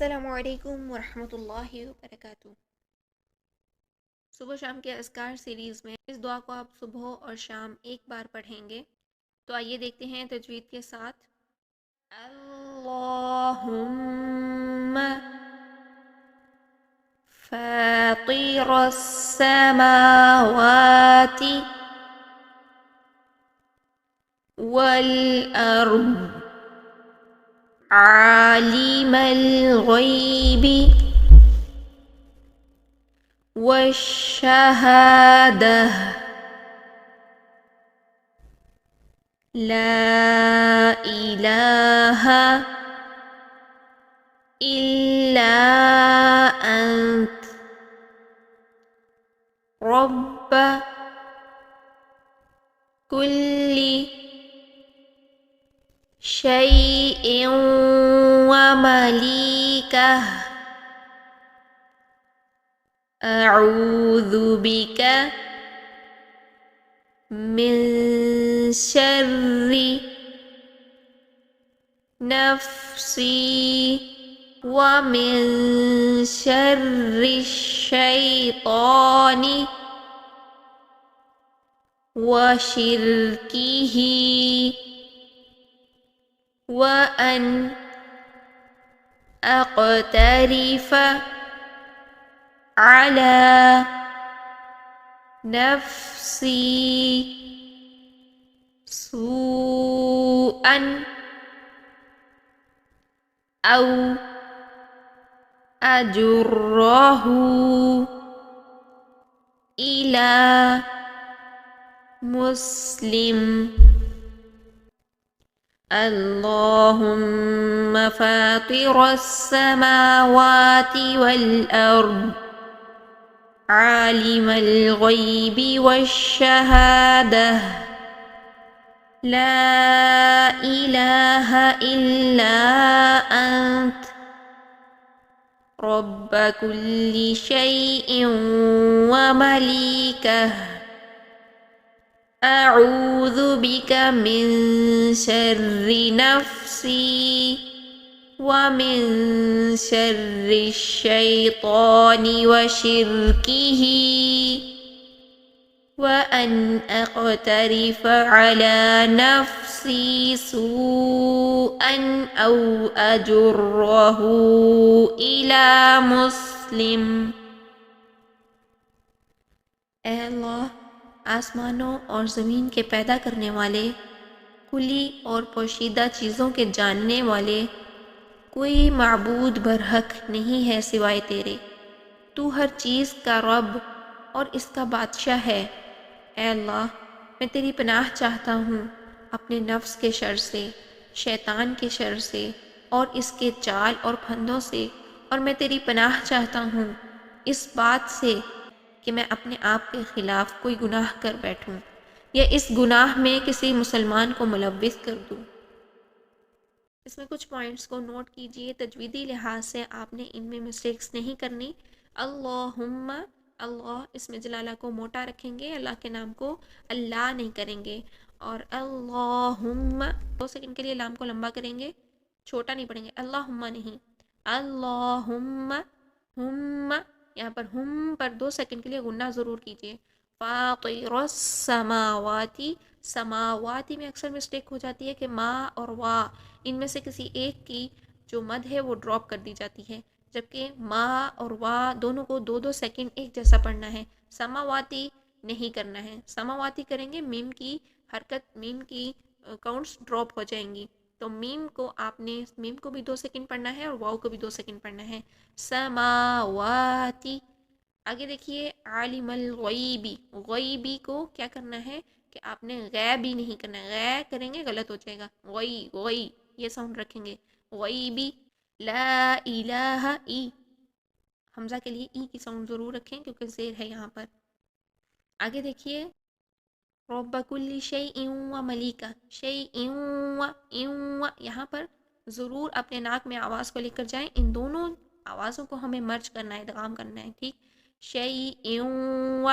السلام علیکم ورحمۃ اللہ وبرکاتہ۔ صبح شام کے اذکار سیریز میں اس دعا کو آپ صبح اور شام ایک بار پڑھیں گے، تو آئیے دیکھتے ہیں تجوید کے ساتھ۔ اللہم فاطر السماوات والارض عالم الغیب والشہادہ لا الہ الا انت رب کل شیء وملیکہ اعوذ بک من شر نفسی ومن شر الشیطان وشرکہ وأن أقترف على نفسي سوءا أو أجره إلى مسلم اللهم فاطر السماوات والأرض عالم الغيب والشهادة لا إله إلا أنت رب كل شيء ومليكه أعوذ بك من شر نفسي ومن شر الشيطان وشركه وأن أقترف على نفسي سوءا أو أجره إلى مسلم۔ اے اللہ، آسمانوں اور زمین کے پیدا کرنے والے، کھلی اور پوشیدہ چیزوں کے جاننے والے، کوئی معبود برحق نہیں ہے سوائے تیرے، تو ہر چیز کا رب اور اس کا بادشاہ ہے۔ اے اللہ، میں تیری پناہ چاہتا ہوں اپنے نفس کے شر سے، شیطان کے شر سے اور اس کے چال اور پھندوں سے، اور میں تیری پناہ چاہتا ہوں اس بات سے کہ میں اپنے آپ کے خلاف کوئی گناہ کر بیٹھوں یا اس گناہ میں کسی مسلمان کو ملوث کر دوں۔ اس میں کچھ پوائنٹس کو نوٹ کیجئے، تجویدی لحاظ سے آپ نے ان میں مسٹیکس نہیں کرنی۔ اللہم، اللہ اس میں جلالہ کو موٹا رکھیں گے، اللہ کے نام کو اللہ نہیں کریں گے، اور اللہم 2 سیکنڈ کے لیے لام کو لمبا کریں گے، چھوٹا نہیں پڑھیں گے، اللہم نہیں، اللہم ہم، یہاں پر ہم پر 2 سیکنڈ کے لیے غنہ ضرور کیجئے۔ فاطر السماواتی، سماواتی میں اکثر مسٹیک ہو جاتی ہے کہ ما اور وا ان میں سے کسی ایک کی جو مد ہے وہ ڈراپ کر دی جاتی ہے، جبکہ ما اور وا دونوں کو 2 سیکنڈ ایک جیسا پڑھنا ہے۔ سماواتی نہیں کرنا ہے، سماواتی کریں گے میم کی حرکت، میم کی کاؤنٹس ڈراپ ہو جائیں گی، تو میم کو آپ نے میم کو بھی 2 سیکنڈ پڑھنا ہے اور واو کو بھی 2 سیکنڈ پڑھنا ہے۔ سماواتی۔ آگے دیکھیے عالم الغیبی، غیبی کو کیا کرنا ہے کہ آپ نے غیبی نہیں کرنا ہے، غی کریں گے غلط ہو جائے گا، غی غی یہ ساؤنڈ رکھیں گے، غیبی۔ لا الہ ای، حمزہ کے لیے ای کی ساؤنڈ ضرور رکھیں کیونکہ زیر ہے یہاں پر۔ آگے دیکھیے رب کل شیء و ملیکہ، شیء و یہاں پر ضرور اپنے ناک میں آواز کو لے کر جائیں، ان دونوں آوازوں کو ہمیں مرج کرنا ہے، ادغام کرنا ہے، ٹھیک۔ شیء و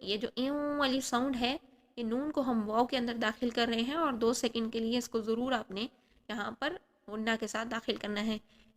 یہ جو والی ساؤنڈ ہے، یہ نون کو ہم واو کے اندر داخل کر رہے ہیں اور 2 سیکنڈ کے لیے اس کو ضرور آپ نے یہاں پر غنہ کے ساتھ داخل کرنا ہے۔